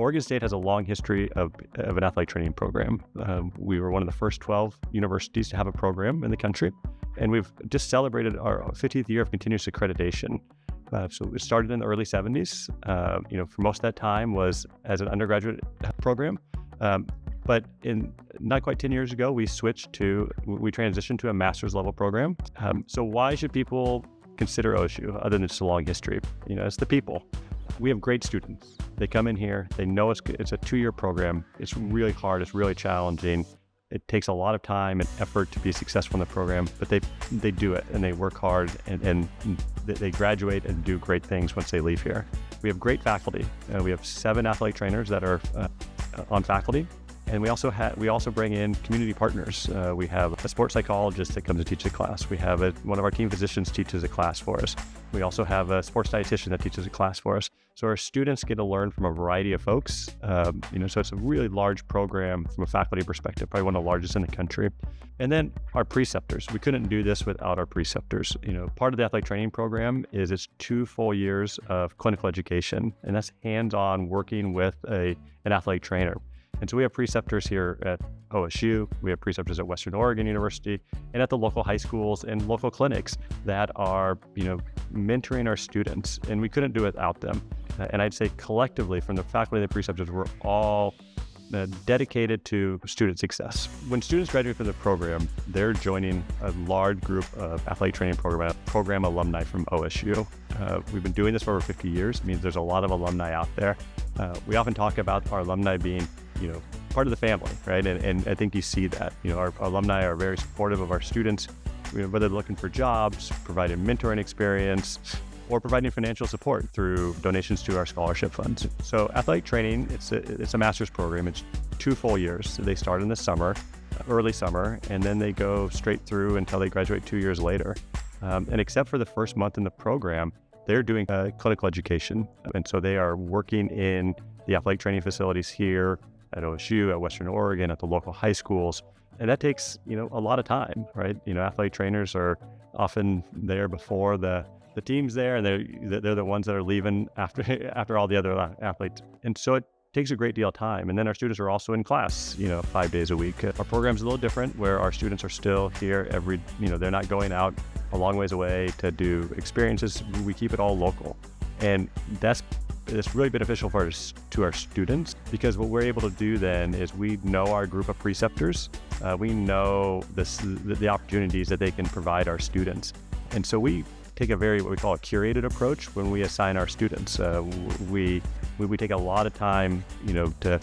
Oregon State has a long history of an athletic training program. We were one of the first 12 universities to have a program in the country, and we've just celebrated our 50th year of continuous accreditation. So it started in the early 70s. For most of that time was as an undergraduate program. But in not quite 10 years ago, we transitioned to a master's level program. So why should people consider OSU other than just a long history? It's the people. We have great students. They come in here, they know it's a 2-year program. It's really hard, it's really challenging. It takes a lot of time and effort to be successful in the program, but they do it and they work hard and they graduate and do great things once they leave here. We have great faculty. We have 7 athletic trainers that are on faculty. And we also bring in community partners. We have a sports psychologist that comes to teach a class. We have one of our team physicians teaches a class for us. We also have a sports dietitian that teaches a class for us. So our students get to learn from a variety of folks. So it's a really large program from a faculty perspective, probably one of the largest in the country. And then our preceptors. We couldn't do this without our preceptors. Part of the athletic training program is it's 2 full years of clinical education, and that's hands-on working with an athletic trainer. And so we have preceptors here at OSU, we have preceptors at Western Oregon University, and at the local high schools and local clinics that are, mentoring our students, and we couldn't do it without them. And I'd say collectively from the faculty and the preceptors, we're all dedicated to student success. When students graduate from the program, they're joining a large group of athletic training program alumni from OSU. We've been doing this for over 50 years. It means there's a lot of alumni out there. We often talk about our alumni being part of the family, right? And I think you see that. Our alumni are very supportive of our students, whether they're looking for jobs, providing mentoring experience, or providing financial support through donations to our scholarship funds. So athletic training, it's a master's program. It's 2 full years. So they start in the summer, early summer, and then they go straight through until they graduate 2 years later. And except for the first month in the program, they're doing clinical education. And so they are working in the athletic training facilities here at OSU, at Western Oregon, at the local high schools. And that takes, a lot of time, right? Athletic trainers are often there before the team's there, and they're the ones that are leaving after all the other athletes. And so it takes a great deal of time. And then our students are also in class, 5 days a week. Our program's a little different where our students are still here they're not going out a long ways away to do experiences. We keep it all local. And it's really beneficial to our students, because what we're able to do then is we know our group of preceptors. We know the opportunities that they can provide our students. And so we take what we call a curated approach when we assign our students. We take a lot of time, to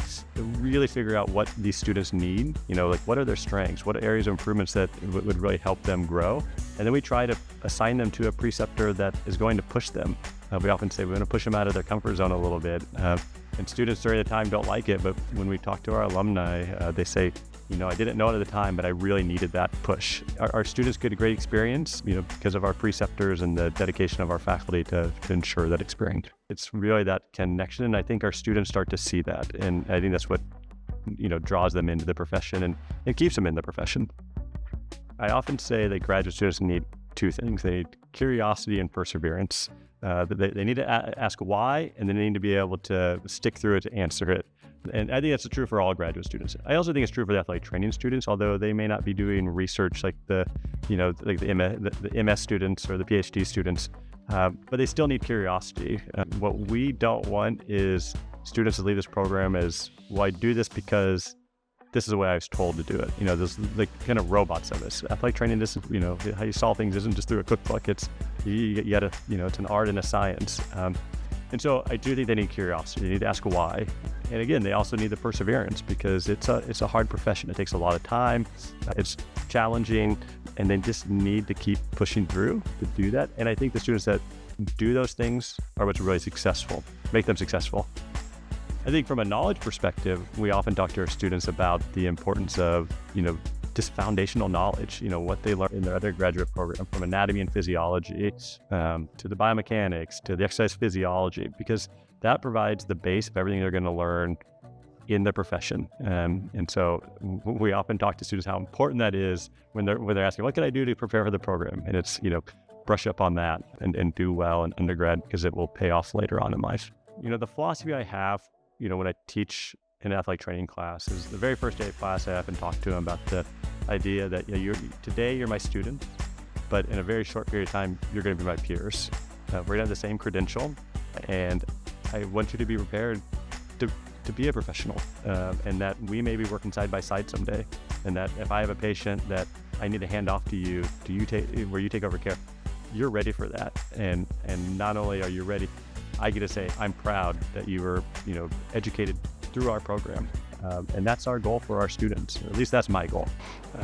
really figure out what these students need, what are their strengths, what areas of improvements that would really help them grow. And then we try to assign them to a preceptor that is going to push them. We often say we want to push them out of their comfort zone a little bit. And students during the time don't like it, but when we talk to our alumni, they say, I didn't know it at the time, but I really needed that push. Our students get a great experience, because of our preceptors and the dedication of our faculty to ensure that experience. It's really that connection, and I think our students start to see that, and I think that's what, draws them into the profession and it keeps them in the profession. I often say that graduate students need 2 things. They need curiosity and perseverance. They need to ask why, and then they need to be able to stick through it to answer it. And I think that's true for all graduate students. I also think it's true for the athletic training students, although they may not be doing research like the MS students or the PhD students, but they still need curiosity. What we don't want is students to leave this program as, well, I do this because this is the way I was told to do it. This like kind of robots of this. Athletic training, this is, how you solve things isn't just through a cookbook. It's you gotta, it's an art and a science. And so I do think they need curiosity. They need to ask why. And again, they also need the perseverance, because it's a hard profession. It takes a lot of time. It's challenging, and they just need to keep pushing through to do that. And I think the students that do those things are what's really successful, make them successful. I think from a knowledge perspective, we often talk to our students about the importance of, just foundational knowledge, what they learn in their undergraduate program, from anatomy and physiology to the biomechanics, to the exercise physiology, because that provides the base of everything they're going to learn in the profession. And so we often talk to students how important that is when they're asking, what can I do to prepare for the program? And it's, brush up on that and do well in undergrad, because it will pay off later on in life. The philosophy I have when I teach an athletic training class, is the very first day of class, I often talk to them about the idea that today you're my student, but in a very short period of time, you're going to be my peers. We're going to have the same credential, and I want you to be prepared to be a professional, and that we may be working side by side someday, and that if I have a patient that I need to hand off to you, where you take over care, you're ready for that. And not only are you ready, I get to say, I'm proud that you were, educated through our program. And that's our goal for our students, or at least that's my goal.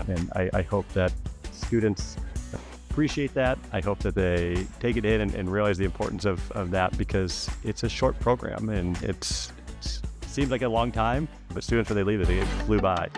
And I hope that students appreciate that. I hope that they take it in and realize the importance of that, because it's a short program and it seems like a long time, but students, when they leave it, it flew by.